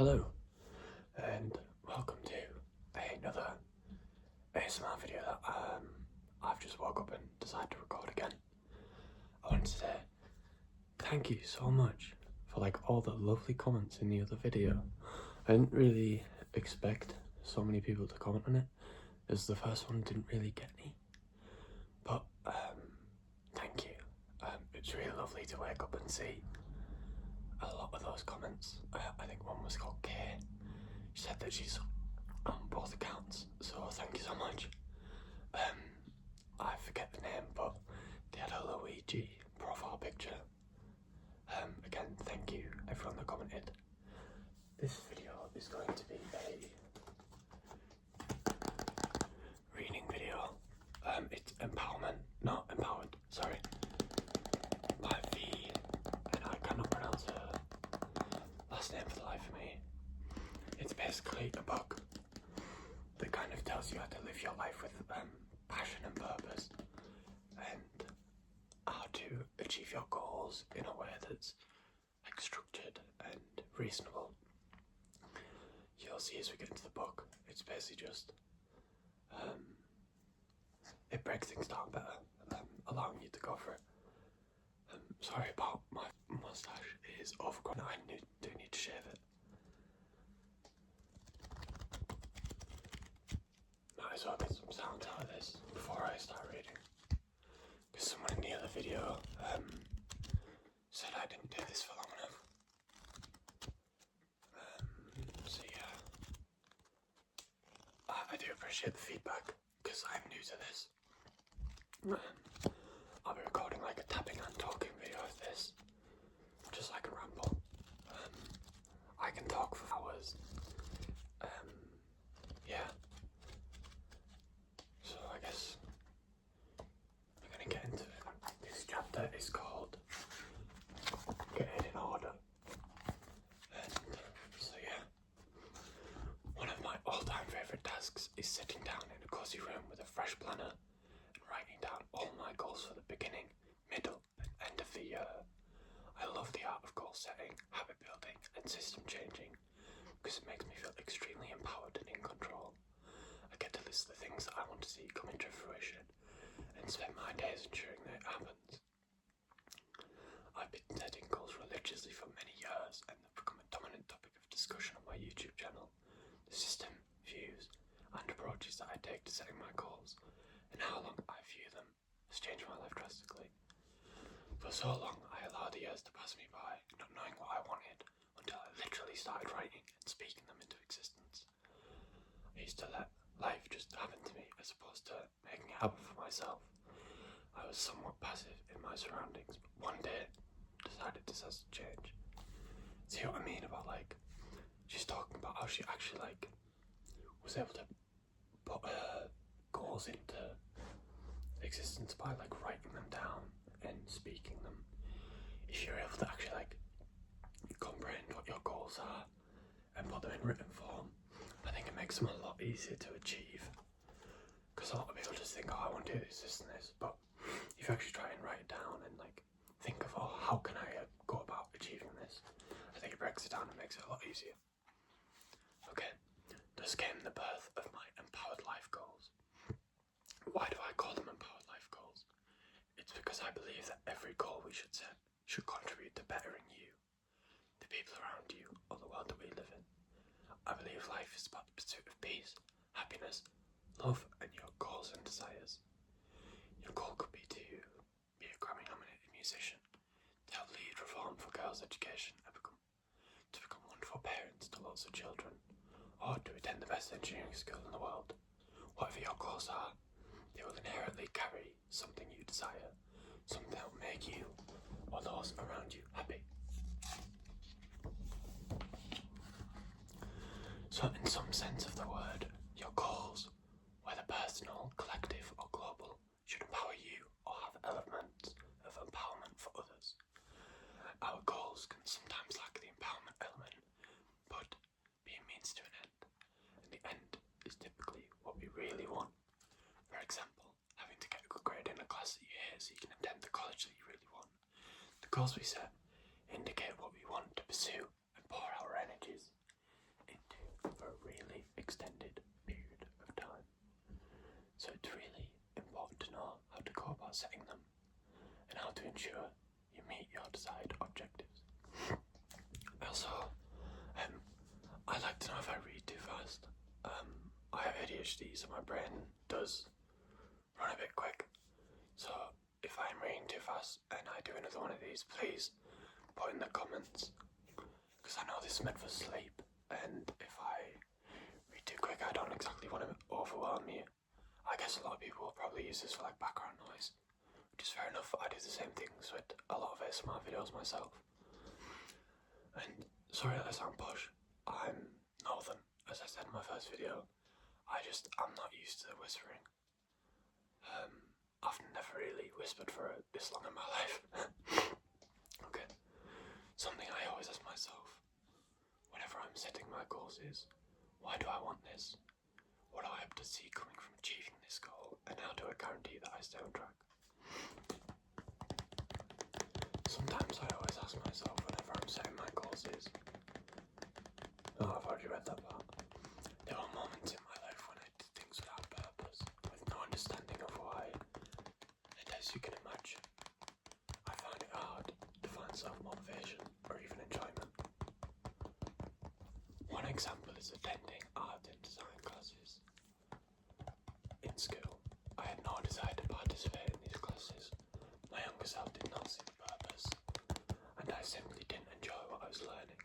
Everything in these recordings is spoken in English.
Hello, and welcome to another ASMR video that I've just woke up and decided to record again. I wanted to say thank you so much for all the lovely comments in the other video. I didn't really expect so many people to comment on it, as the first one didn't really get any. But thank you. It's really lovely to wake up and see a lot of those comments. I think one was called Kay. She said that she's on both accounts, so thank you so much. I forget the name, but they had a Luigi profile picture. Again, thank you everyone that commented. This video is going to be a reading video. It's not empowered, sorry. By V, and I cannot pronounce her last name for the life of me. It's basically a book that kind of tells you how to live your life with passion and purpose, and how to achieve your goals in a way that's structured and reasonable. You'll see as we get into the book, it's basically just it breaks things down better, allowing you to go for it. Sorry about my mustache, it is overgrown. I do need to shave it. Might as well get some sounds out of this before I start reading, because someone in the other video said I didn't do this for long enough. So yeah, I do appreciate the feedback, because I'm new to this. I'll be recording a tapping and talking video of this, just like a ramble. I can talk for hours. Yeah. So I guess we're gonna get into it. This chapter is called Get It in Order. And so yeah, one of my all-time favourite tasks is sitting down in a cozy room with a fresh planner and writing down all my goals for the beginning, middle and end of the year. I love the art of goal setting, habit building and system changing, because it makes me feel extremely empowered and in control. I get to list the things that I want to see come into fruition and spend my days ensuring that it happens. I've been setting goals religiously for many years, and they've become a dominant topic of discussion on my YouTube channel. The system, views and approaches that I take to setting my goals and how long I view them has changed my life drastically. For so long I allowed the years to pass me by, not knowing what I wanted, until I literally started writing and speaking them into existence. I used to let life just happen to me as opposed to making it happen for myself. I was somewhat passive in my surroundings, but one day decided this has to change. See what I mean about she's talking about how she actually was able to put her goals into existence by writing them down and speaking them. If you're able to actually comprehend what your goals are and put them in written form, I think it makes them a lot easier to achieve. Because a lot of people just think, oh, I want to do this, this and this, but if you actually try and write it down and think of, oh, how can I go about achieving this, I think it breaks it down and makes it a lot easier. Okay, thus came the birth of my empowered life goals. Why do I call them empowered life goals? It's because I believe that every goal we should set should contribute to bettering you, the people around you, or the world that we live in. I believe life is about the pursuit of peace, happiness, love, and your goals and desires. Your goal could be to be a Grammy-nominated musician, to help lead reform for girls' education, and to become wonderful parents to lots of children, or to attend the best engineering school in the world. Whatever your goals are, they will inherently carry something you desire, something that will make you or those around you happy. So in some sense of the word, your goals, whether personal, collective or global, should empower you or have elements of empowerment for others. Our goals can sometimes lack the empowerment element, but be a means to an end, and the end is typically what we really want. For example, having to get a good grade in a class that you hate so you can attend the college that you really want. The goals we set indicate what we want to pursue and pour our energies. about setting them and how to ensure you meet your desired objectives. I like to know if I read too fast. I have ADHD, so my brain does run a bit quick. So if I'm reading too fast and I do another one of these, please put in the comments, because I know this is meant for sleep, and if I read too quick, I don't exactly want to overwhelm you. I guess a lot of people will probably use this for like background noise, which is fair enough. I do the same things with a lot of ASMR videos myself. And sorry that I sound posh, I'm northern, as I said in my first video. I'm not used to whispering. I've never really whispered for this long in my life. Okay. Something I always ask myself whenever I'm setting my goals is, why do I want this? What do I hope to see coming from achieving this goal? And how do I guarantee that I stay on track? Sometimes I always ask myself whenever I'm setting my goals is, oh, I've already read that part. There are moments in my life when I did things without purpose, with no understanding of why. And as you can imagine, I find it hard to find self-motivation or even enjoyment. One example is attending art and design classes. In school, I had no desire to participate in these classes. My younger self did not see the purpose, and I simply didn't enjoy what I was learning.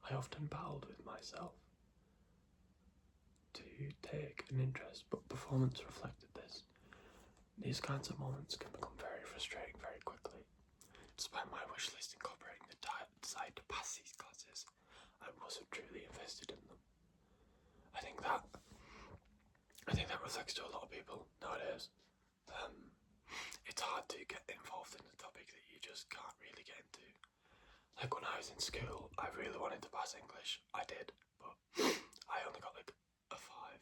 I often battled with myself to take an interest, but performance reflected this. These kinds of moments can become very frustrating very quickly. Despite my wish list incorporating the desire to pass these classes, I wasn't truly invested in them. I think that reflects to a lot of people nowadays. It's hard to get involved in a topic that you just can't really get into. Like when I was in school, I really wanted to pass English. I did, but I only got like a 5.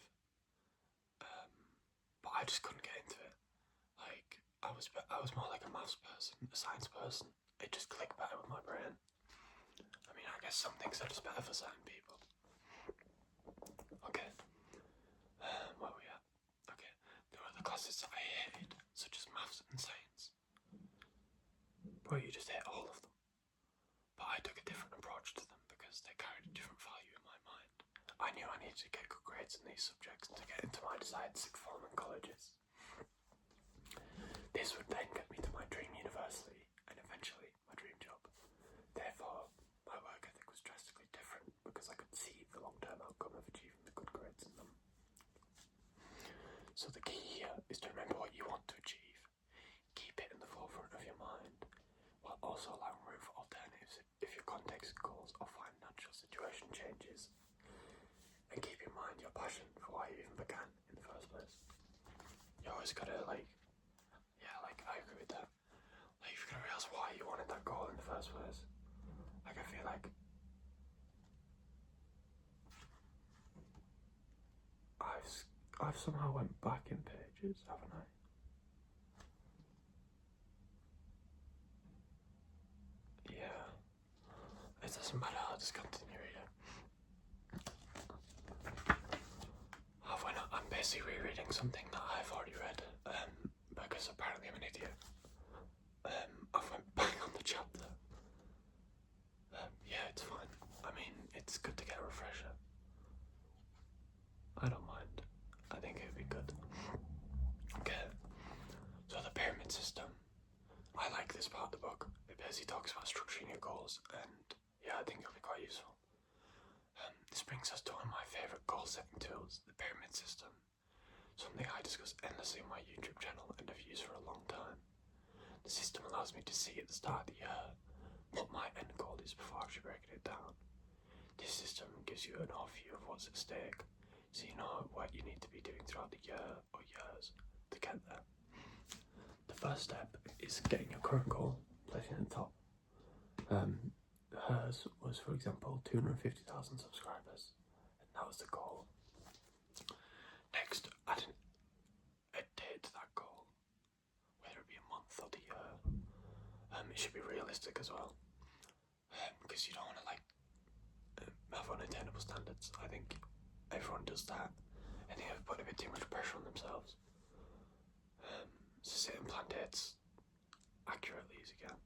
But I just couldn't get into it. Like I was more like a maths person, a science person. It just clicked better with my brain. I mean, I guess some things are just better for certain people. Okay. Where are we at? Okay. There were other classes that I hated, such as maths and science. Bro, you just hate all of them. But I took a different approach to them because they carried a different value in my mind. I knew I needed to get good grades in these subjects to get into my desired sixth form and colleges. This would then get me to my dream university and eventually my dream job. Therefore, my work ethic was drastically different because I could see the long-term outcome of achieving the good grades in them. So the key here is to remember what you want to achieve. Keep it in the forefront of your mind, while also allowing room for alternatives if your context, goals or financial situation changes. And keep in mind your passion for why you even began in the first place. You always gotta I agree with that. Like you've gotta realise why you wanted that goal in the first place. Like I feel like I've somehow went back in pages, haven't I? Yeah. It doesn't matter, I'll just continue reading. Halfway not, I'm basically rereading something that I've already read, because apparently I'm an idiot. I've went back on the chapter. Yeah, it's fine. I mean, it's good to get a refresher. I don't mind. I think it would be good. Okay. So the pyramid system. I like this part of the book. It basically talks about structuring your goals, and yeah, I think it'll be quite useful. This brings us to one of my favourite goal-setting tools, the pyramid system. Something I discuss endlessly on my YouTube channel and have used for a long time. The system allows me to see at the start of the year what my end goal is before actually breaking it down. This system gives you an overview of what's at stake, so you know what you need to be doing throughout the year or years to get there. The first step is getting your current goal, placing it at the top. Hers was, for example, 250,000 subscribers, and that was the goal. Next, add a date to that goal, whether it be a month or the year. It should be realistic as well, because you don't want to have unattainable standards. I think everyone does that. I think they've put a bit too much pressure on themselves. so sit and plan dates accurately as you can.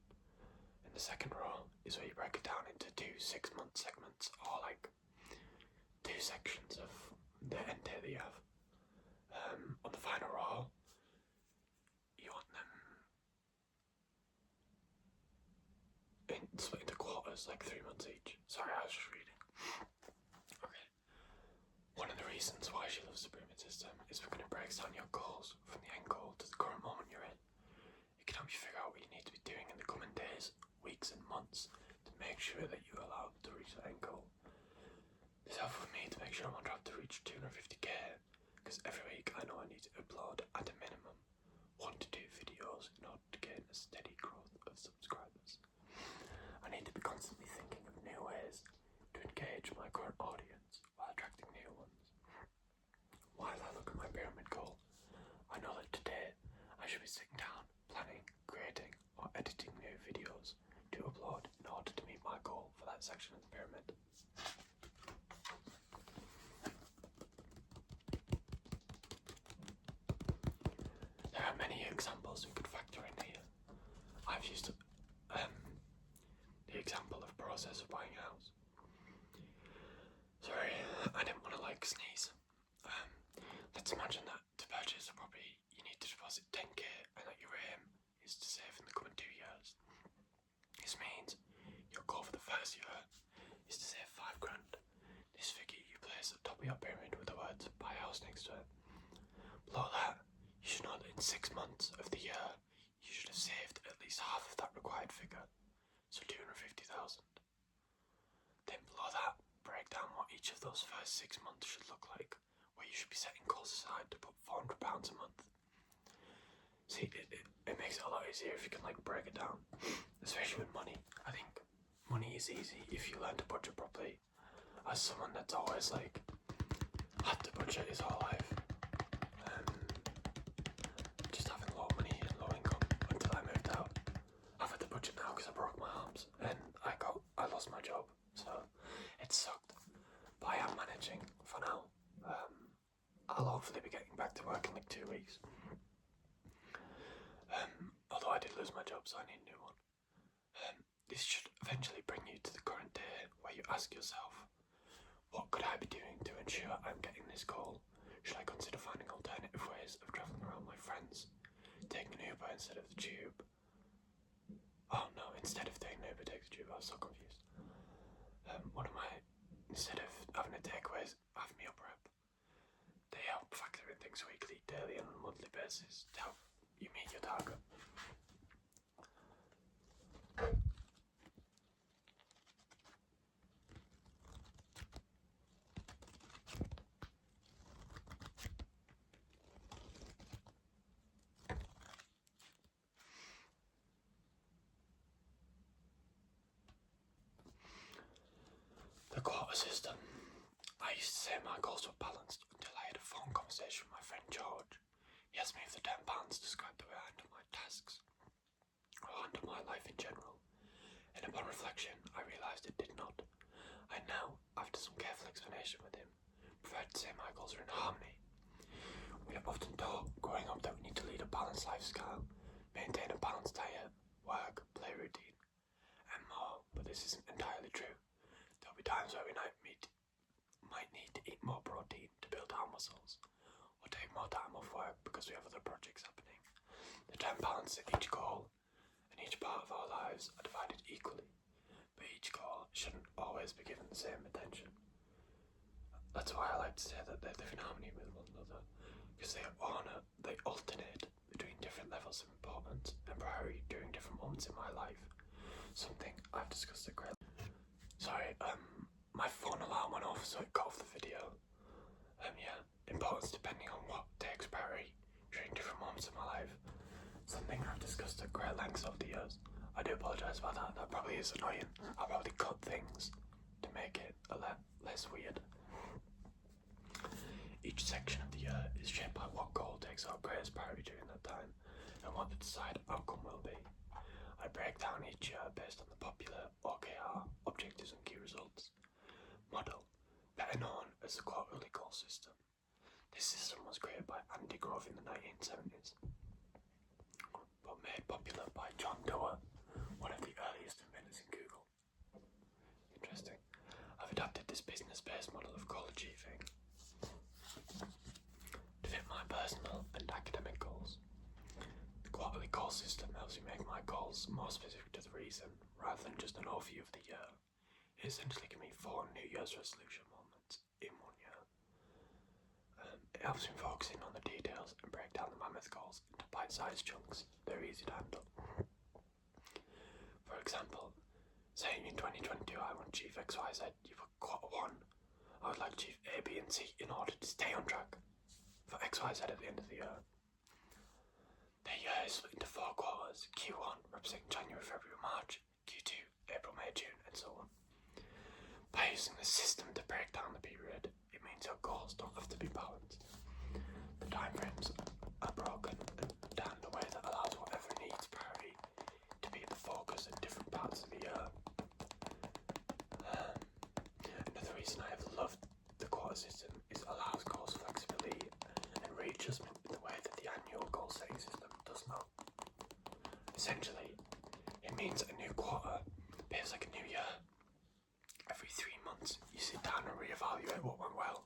In the second row is where you break it down into 2 6-month segments, or like 2 sections of the end date that you have. On the final row, you want them split into quarters, like 3 months each. Sorry, I was just reading. Okay. One of the reasons why she loves the pyramid system is because it breaks down your goals from the end goal to the current moment you're in. It can help you figure out what you need to be doing in the coming days, weeks and months to make sure that you're allowed to reach the end goal. This helps with me to make sure I'm on track to reach 250k, because every week I know I need to upload at a minimum 1 to 2 videos in order to gain a steady growth of subscribers. I need to be constantly thinking of new ways to engage my current audience while attracting new ones. While I look at my pyramid goal, I know that today I should be sitting down, planning, creating or editing new videos to upload in order to meet my goal for that section of the pyramid. There are many examples we could factor in here. I've used the example of process of buying a house. Sorry, I didn't want to sneeze. Let's imagine that to purchase a property you need to deposit 10k and that your aim is to save in the coming 2 years. This means your goal for the first year is to save 5 grand. This figure you place at the top of your pyramid with the words buy a house next to it. Below that, you should know that in 6 months of the year you should have saved at least half of that required figure, so 250,000. Then below that, break down what each of those first 6 months should look like, where you should be setting goals aside to put £400 a month. See, it makes it a lot easier if you can break it down, especially with money. I think money is easy if you learn to budget properly. As someone that's always had to budget his whole life, just having low money and low income until I moved out. I've had to budget now because I broke my arms and I lost my job, so it sucked. But I am managing for now. I'll hopefully be getting back to work in 2 weeks. Although I did lose my job, so I need a new one. This should eventually bring you to the current day where you ask yourself, what could I be doing to ensure I'm getting this goal? Should I consider finding alternative ways of travelling around my friends? Taking an Uber instead of the tube? Oh no, instead of taking an Uber, take the tube. I was so confused. Instead of having a takeaways, have meal prep. They help factor in things weekly, daily and on a monthly basis to help you meet your target. The quarter system. I used to say my goals were balanced until I had a phone conversation with my friend George. He asked me if the 10 pounds described the way I handle my tasks, or handle my life in general, and upon reflection I realised it did not. I now, after some careful explanation with him, prefer to say my goals are in harmony. We are often taught growing up that we need to lead a balanced lifestyle, maintain a balanced diet, work, play routine, and more, but this isn't entirely true. There will be times where we might need to eat more protein to build our muscles, or take more time off work because we have other projects happening. The time balance of each goal and each part of our lives are divided equally, but each goal shouldn't always be given the same attention. That's why I like to say that they live in harmony with one another, because they alternate between different levels of importance and priority during different moments in my life. Something I've discussed at great length. Sorry, my phone alarm went off, so it cut off the video. Importance depending on what takes priority during different moments of my life. Something I've discussed at great lengths over the years. I do apologise about that. That probably is annoying. I'll probably cut things to make it a less weird. Each section of the year is shaped by what goal takes our greatest priority during that time and what the desired outcome will be. I break down each year based on the popular OKR, objectives and key results model, better known as the quarterly goal system. This system was created by Andy Grove in the 1970s. made popular by John Doerr, one of the earliest inventors in Google. Interesting. I've adapted this business-based model of goal achieving to fit my personal and academic goals. The quarterly goal system helps me make my goals more specific to the reason, rather than just an overview of the year. It essentially gives me 4 New Year's resolution moments in 1 year. It helps me focus in on the details and break down the mammoth goals into bite-sized chunks that are easy to handle. For example, saying in 2022 I want to achieve X, Y, Z, you put quarter 1, I would like to achieve A, B and C in order to stay on track for X, Y, Z at the end of the year. The year is split into 4 quarters, Q1 representing January, February, March, Q2, April, May, June and so on. By using the system to break down the period, it means your goals don't have to be balanced. The timeframes are broken down in a way that allows whatever needs priority to be the focus at different parts of the year. Another reason I have loved the quarter system is it allows goals flexibility and readjustment in the way that the annual goal setting system does not. Essentially, it means a new quarter behaves like a new year. Every 3 months, you sit down and reevaluate what went well,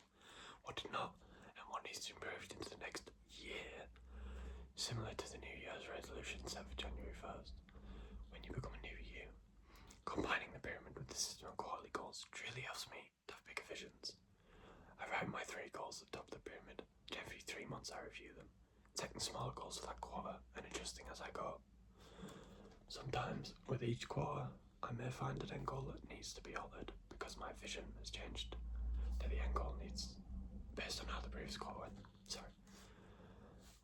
what did not, and what needs to improve into the next year. Similar to the New Year's resolution set for January 1st. When you become a new you, combining the pyramid with the system of quarterly goals truly helps me to have bigger visions. I write my 3 goals at the top of the pyramid, and every 3 months I review them, taking smaller goals for that quarter and adjusting as I go. Sometimes, with each quarter, I may find an end goal that needs to be altered because my vision has changed to the end goal needs based on how the previous quarter went.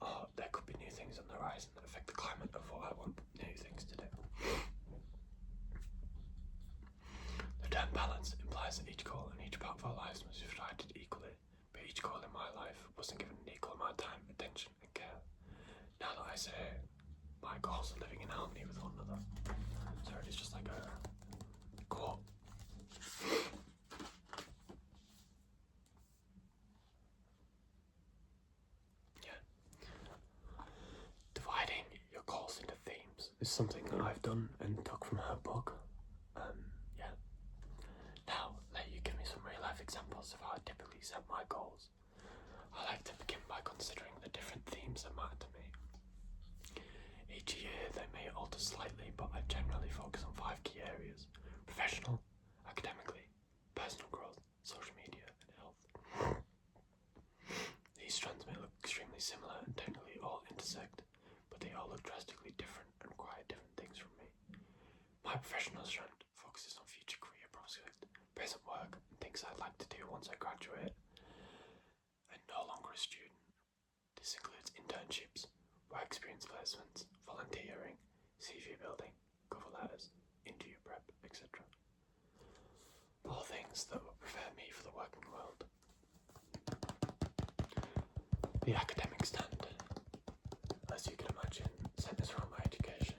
Or there could be new things on the horizon that affect the climate of what I want new things to do. The term balance implies that each goal and each part of our lives must be treated equally, but each goal in my life wasn't given an equal amount of time, attention and care. Now that I say my goals are living in harmony with one another. Sorry, it's just like a quote. Yeah. Dividing your goals into themes is something that I've done and took from her book. Yeah. Now, let you give me some real life examples of how I typically set my goals. I like to begin by considering the different themes that matter to me. Each year they may alter slightly, but I generally focus on 5 key areas: professional, academically, personal growth, social media and health. These strands may look extremely similar and technically all intersect, but they all look drastically different and require different things from me. My professional strand focuses on future career prospects, present work and things I'd like to do once I graduate and no longer a student. This includes internships, work experience placements, volunteering, CV building, cover letters, interview prep, etc. All things that will prepare me for the working world. The academic stand, as you can imagine, centres around my education.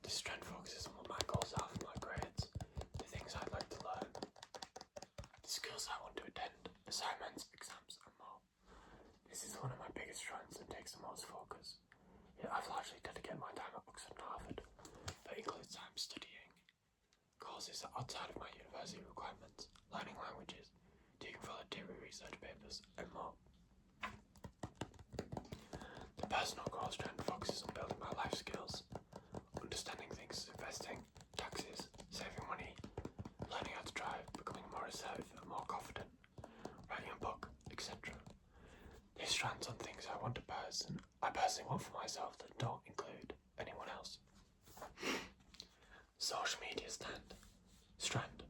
This strand focuses on what my goals are for my grades, the things I'd like to learn, the skills I want to attend, assignments, exams and more. This is one of my biggest strands and takes the most focus. Yet I've largely dedicated my time at Oxford and Harvard, but includes time studying courses outside of my university requirements, learning languages, doing voluntary research papers and more. The personal growth strand focuses on building my life skills, understanding things as investing, taxes, saving money, learning how to drive, becoming more assertive and more confident, writing a book, etc. These strands on things I personally want for myself that don't include anyone else. Social media strand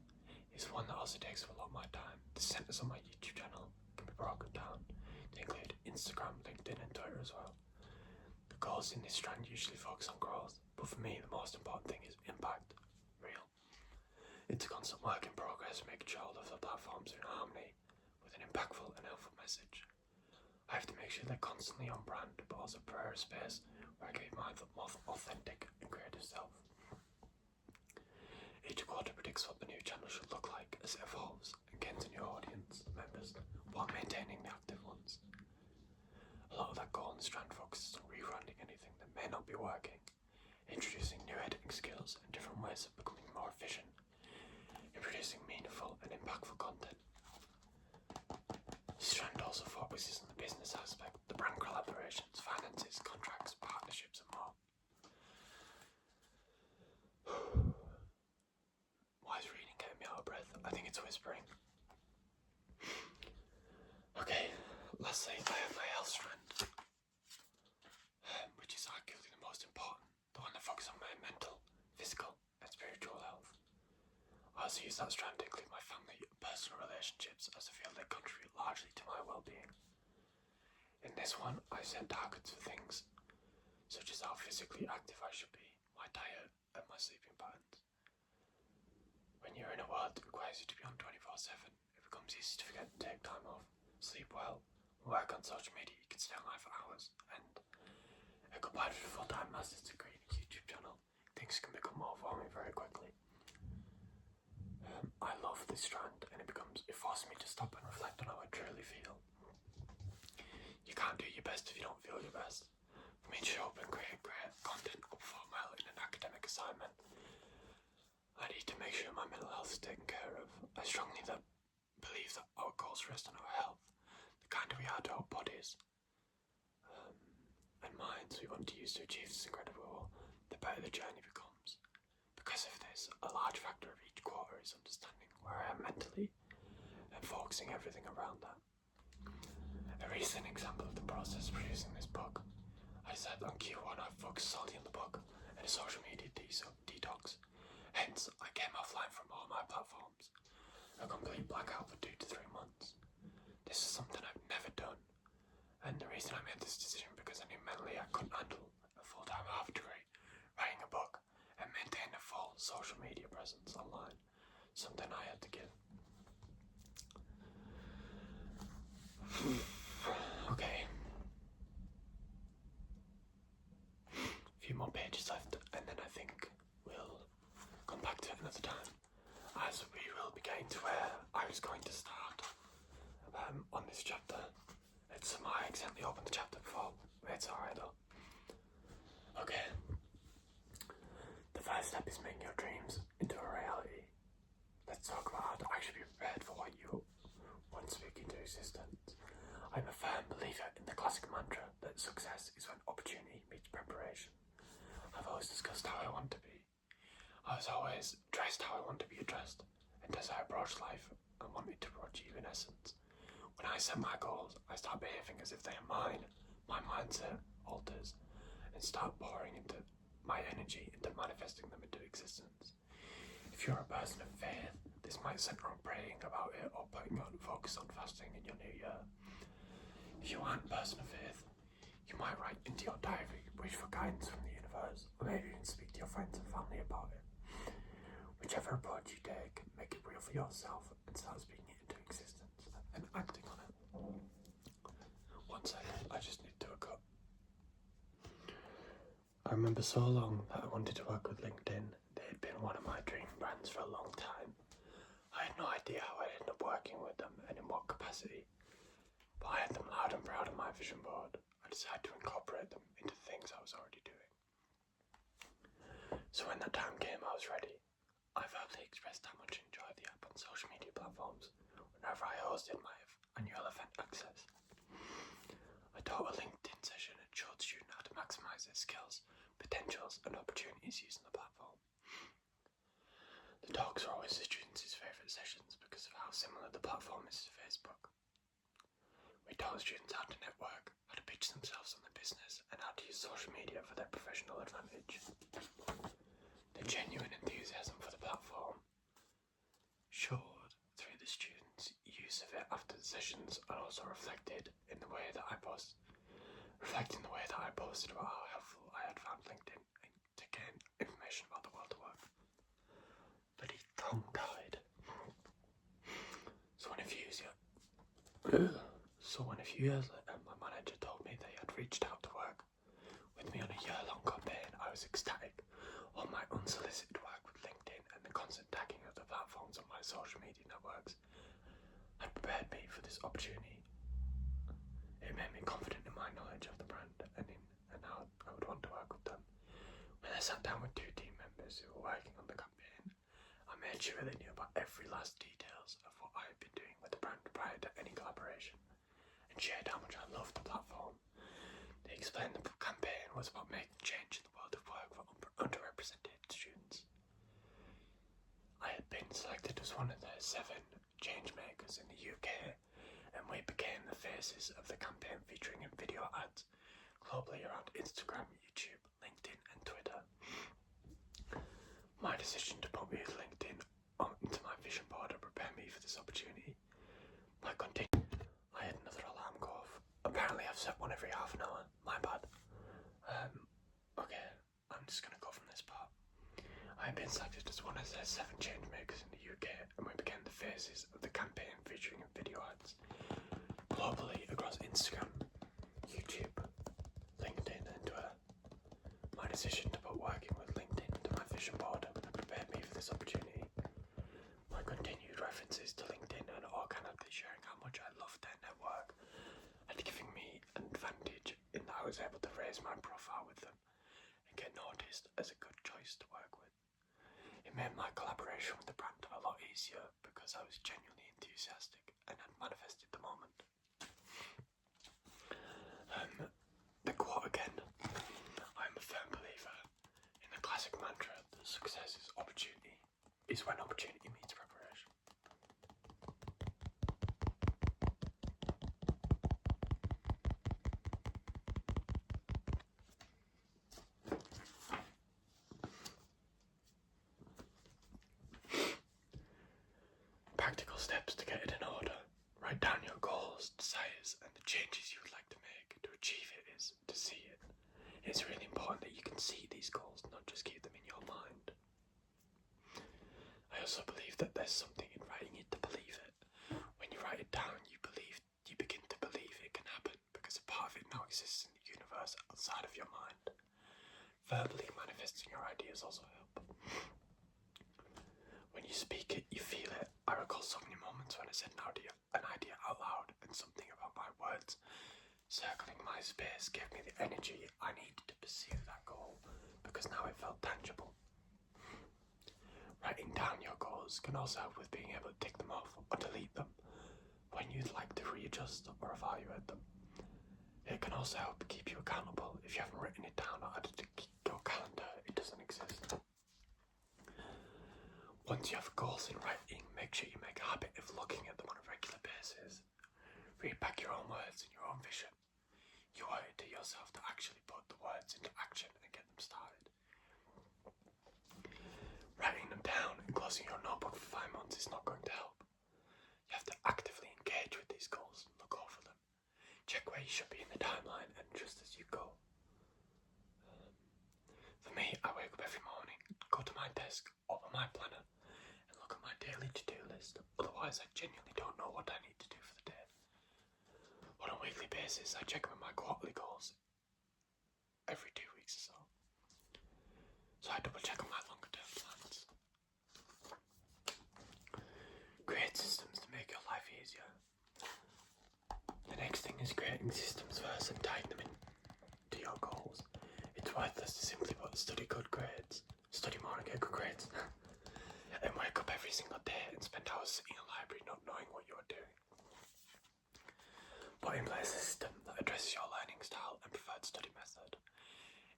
is one that also takes up a lot of my time. The centres on my YouTube channel can be broken down to include Instagram, LinkedIn and Twitter as well. The goals in this strand usually focus on growth, but for me the most important thing is impact, real. It's a constant work in progress, making sure all of the platforms are in harmony with an impactful and helpful message. I have to make sure they're constantly on brand, but also prepare a space where I can be my most authentic and creative self. Each quarter predicts what the new channel should look like as it evolves and gains a new audience members while maintaining the active ones. A lot of that goal and strand focuses on rebranding anything that may not be working, introducing new editing skills and different ways of becoming more efficient in producing meaningful and impactful content. This trend also focuses on the business aspect, the brand collaborations, finances, contracts, partnerships and more. Why is reading getting me out of breath? I think it's whispering. Okay, lastly I have my health strand, which is arguably the most important, the one that focuses on my mental, physical and spiritual health. I also use that strand to include my family and personal relationships, as I feel they contribute largely to my well-being. In this one, I set targets for things such as how physically active I should be, my diet and my sleeping patterns. When you're in a world that requires you to be on 24/7, it becomes easy to forget to take time off, sleep well, work on social media. You can stay online for hours, and combined with a full-time master's degree and a YouTube channel, things can become overwhelming very quickly. I love this strand, and it forces me to stop and reflect on how I truly feel. You can't do your best if you don't feel your best. For me to show up and create great content or perform well in an academic assignment, I need to make sure my mental health is taken care of. I strongly believe that our goals rest on our health, the kind we are to our bodies and minds we want to use to achieve this incredible goal, the better the journey becomes. Because of this, a large factor of each quarter is understanding where I am mentally and focusing everything around that. A recent example of the process of producing this book, I said on Q1 I focused solely on the book and a social media detox. Hence, I came offline from all my platforms, a complete blackout for 2 to 3 months. This is something I've never done, and the reason I made this decision because I knew mentally I couldn't handle a full-time half degree, writing a book, and maintain a full social media presence online, something I had to give. Okay. A few more pages left, and then I think we'll come back to it another time, as we will be getting to where I was going to start on this chapter. I accidentally opened the chapter before, but it's alright though. Okay. The first step is making your dreams into a reality. Let's talk about how to actually be prepared for what you want to speak into existence. I'm a firm believer in the classic mantra that success is when opportunity meets preparation. I've always discussed how I want to be. I was always dressed how I want to be addressed, and as I approach life, I wanted to achieve in essence. When I set my goals, I start behaving as if they are mine. My mindset alters and start pouring into my energy into manifesting them into existence. If you're a person of faith, this might center on praying about it or putting on focus on fasting in your new year. If you aren't a person of faith, you might write into your diary, wish for guidance from the universe, or maybe even speak to your friends and family about it. Whichever approach you take, make it real for yourself and start speaking it into existence and acting on it. 1 second, I just need to do a cut. I remember so long that I wanted to work with LinkedIn. They had been one of my dream brands for a long time. I had no idea how I'd end up working with them and in what capacity, but I had them loud and proud on my vision board. I decided to incorporate them into the things I was already doing. So when that time came, I was ready. I verbally expressed how much I enjoyed the app on social media platforms whenever I hosted my annual event access. I taught a LinkedIn session and showed students how to maximise their skills, potentials and opportunities using the platform. The talks are always the students' favourite sessions because of how similar the platform is to Facebook. We taught students how to network, how to pitch themselves on the business and how to use social media for their professional advantage. The genuine enthusiasm for the platform showed through the students' use of it after the sessions, and also reflecting the way that I posted about how helpful I had found LinkedIn to gain information about the world of work. But he tongue-tied. So when a few years later, my manager told me they had reached out to work with me on a year-long campaign, I was ecstatic. All my unsolicited work with LinkedIn and the constant tagging of the platforms on my social media networks had prepared me for this opportunity. It made me confident in my knowledge of the brand and how I would want to work with sat down with 2 team members who were working on the campaign. I made sure they knew about every last details of what I had been doing with the brand prior to any collaboration, and shared how much I loved the platform. They explained the campaign was about making change in the world of work for underrepresented students. I had been selected as one of the 7 change makers in the UK, and we became the faces of the campaign, featuring in video ads globally around Instagram, YouTube, LinkedIn and Twitter. My decision to put me with LinkedIn onto my vision board to prepare me for this opportunity. I had another alarm go off. Apparently I've set one every half an hour. My bad. Okay, I'm just gonna go from this part. I have been selected as one of the 7 change makers in the UK, and we became the faces of the campaign, featuring in video ads globally across Instagram, YouTube, LinkedIn and Twitter. My decision to put working with LinkedIn to my vision board prepared me for this opportunity. My continued references to LinkedIn and organically sharing how much I loved their network and giving me an advantage in that I was able to raise my profile with them and get noticed as a good choice to work with. It made my collaboration with the brand a lot easier because I was genuinely enthusiastic and had manifested the moment. The quote again. I'm a firm believer in the classic mantra that success is when opportunity meets preparation. Practical steps to get it in order. Write down your goals, desires, and the changes you would like to make to achieve it is to see it. It's really important that you can see these goals, not just keep them in your mind. I also believe that there's something in writing it to believe it. When you write it down, you begin to believe it can happen because a part of it now exists in the universe outside of your mind. Verbally manifesting your ideas also help. When you speak it, you feel it. I recall so many moments when I said an idea out loud, and something about my words circling my space gave me the energy I needed to pursue that goal, because now it felt tangible. Writing down your goals can also help with being able to tick them off or delete them when you'd like to readjust or evaluate them. It can also help keep you accountable. If you haven't written it down or added to your calendar, it doesn't exist. Once you have goals in writing, make sure you make a habit of looking at them on a regular basis. Read back your own words and your own vision. You owe it to yourself to actually put the words into action and get them started. Writing them down and closing your notebook for 5 months is not going to help. You have to actively engage with these goals and look over them. Check where you should be in the timeline and adjust as you go. For me, I wake up every morning, go to my desk, open my planner, and look at my daily to-do list. Otherwise, I genuinely don't know what I need to do for the day. On a weekly basis, I check with my quarterly goals every 2 weeks or so. So I double check on my longer term plans. Create systems to make your life easier. The next thing is creating systems first and tying them into your goals. It's worthless to simply study more and get good grades, and wake up every single day and spend hours sitting in a library not knowing what you're doing. Put in place a system that addresses your learning style and preferred study method.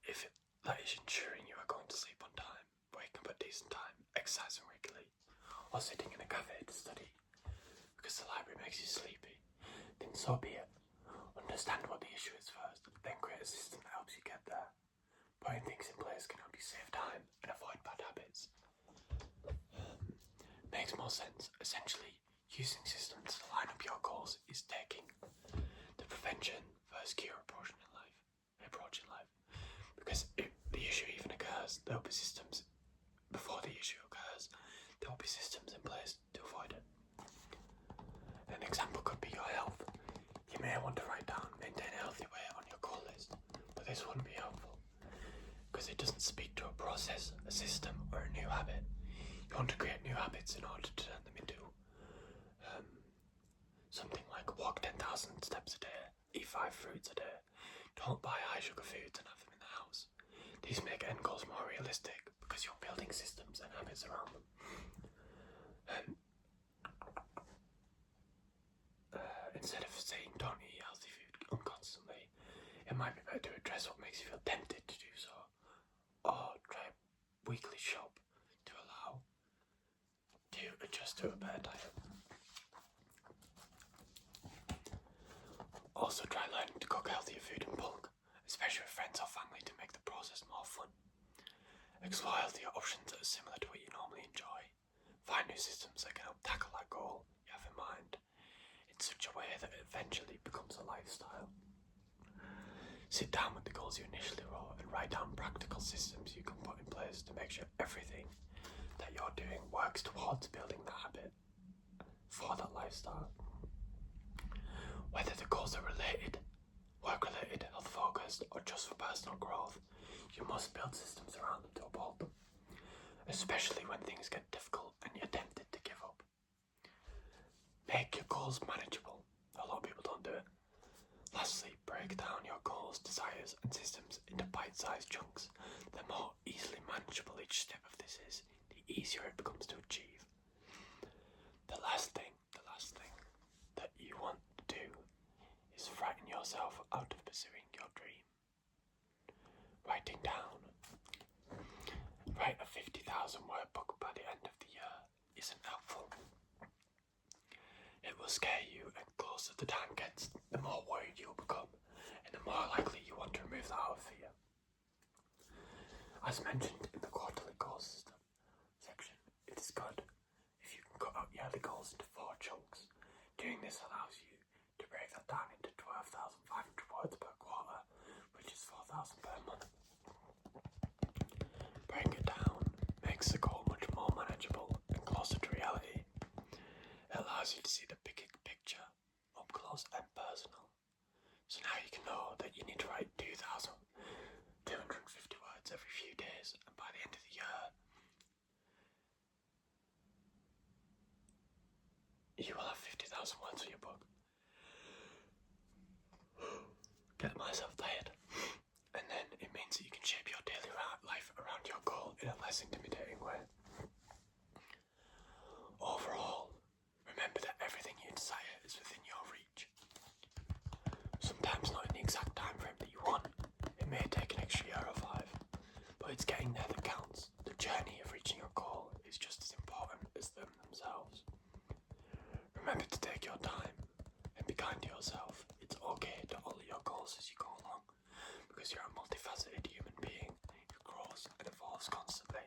If that is ensuring you are going to sleep on time, waking up at decent time, exercising regularly, or sitting in a cafe to study because the library makes you sleepy, then so be it. Understand what the issue is first, then create a system that helps you get there. Putting things in place can help you save time and avoid bad habits. Makes more sense. Essentially, using systems to line up your goals is taking the prevention versus cure approach in life. Because if the issue even occurs, there will be systems before the issue occurs. There will be systems in place to avoid it. An example could be your health. You may want to write down maintain a healthy weight on your goal list, but this wouldn't be helpful because it doesn't speak to a process, a system, or a new habit. You want to create new habits in order to turn them into something like walk 10,000 steps a day, eat 5 fruits a day. Don't buy high sugar foods and have them in the house. These make end goals more realistic because you're building systems and habits around them. Instead of saying don't eat healthy food constantly, it might be better to address what makes you feel tempted to do so, or try weekly shop to allow to adjust to a better diet. Also try learning to cook healthier food in bulk, especially with friends or family, to make the process more fun. Explore healthier options that are similar to what you normally enjoy. Find new systems that can help tackle that goal you have in mind in such a way that it eventually becomes a lifestyle. Sit down with the goals you initially wrote and write down practical systems you can put in place to make sure everything that you're doing works towards building that habit for that lifestyle. Whether the goals are related, work-related, health-focused, or just for personal growth, you must build systems around them to uphold them, especially when things get difficult and you're tempted to give up. Make your goals manageable. A lot of people don't do it. Lastly, break down your goals, desires, and systems into bite-sized chunks. The more easily manageable each step of this is, the easier it becomes to achieve. The last thing that you want to do is frighten yourself out of pursuing your dream. Writing down. Write a 50,000 word book by the end of the year isn't helpful. It will scare you, and closer the time gets, the more worried you'll become, and the more likely you want to remove that out of fear. As mentioned in the quarterly goals system section, it is good if you can cut out yearly goals into 4 chunks. Doing this allows you to break that down into 12,500 words per quarter, which is 4,000 per month. Breaking it down makes the goal much more manageable and closer to reality. It allows you to see the big picture up close and personal. So now you can know that you need to write 2,250 words every few days, and by the end of the year, you will have 50,000 words for your book. Get myself tired. And then it means that you can shape your daily life around your goal in a less intimidating way. Overall, remember that everything you desire is within your reach. Sometimes not in the exact time frame that you want. It may take an extra year or 5, but it's getting there that counts. The journey of reaching your goal is just as important as them themselves. Remember to take your time and be kind to yourself. It's okay to alter your goals as you go along, because you're a multifaceted human being who grows and evolves constantly.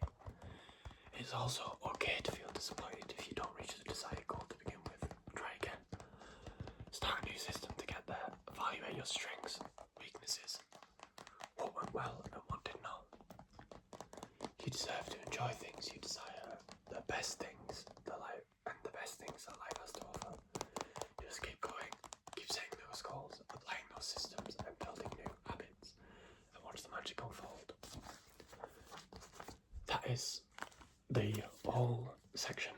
It is also okay to feel disappointed if you don't reach the desired goal to begin with. Try again. Start a new system to get there. Evaluate your strengths, weaknesses, what went well and what did not. You deserve to enjoy things you desire, the best things that life has to offer. Just keep going, keep setting those goals, applying those systems, and building new habits, and watch the magic unfold. That is the whole section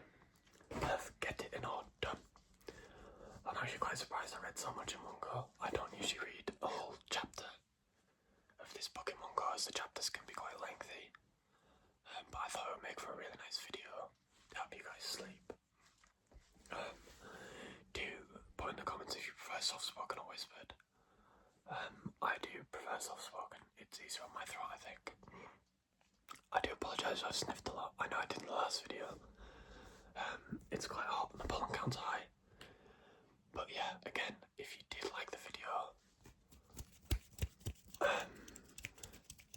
of Get It In or Done. I'm actually quite surprised I read so much in one go. I don't usually read a whole chapter of this book in one go, as the chapters can be quite lengthy. But I thought it would make for a really nice video to help you guys sleep. Do put in the comments if you prefer soft-spoken or whispered. I do prefer soft-spoken. It's easier on my throat, I think. I do apologise if I sniffed a lot. I know I did in the last video. It's quite hot and the pollen count's high. But yeah, again, if you did like the video,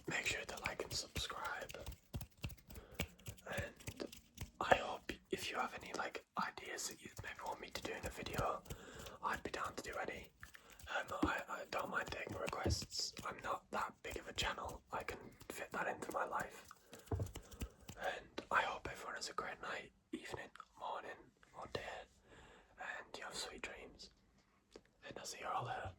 make sure to like and subscribe. And I hope if you have any ideas that you maybe want me to do in a video, I'd be down to do any. I don't mind taking requests. I'm not that big of a channel. I can fit that into my life. And I hope everyone has a great night, evening, morning, or day, and you have sweet dreams. And I'll see you all later.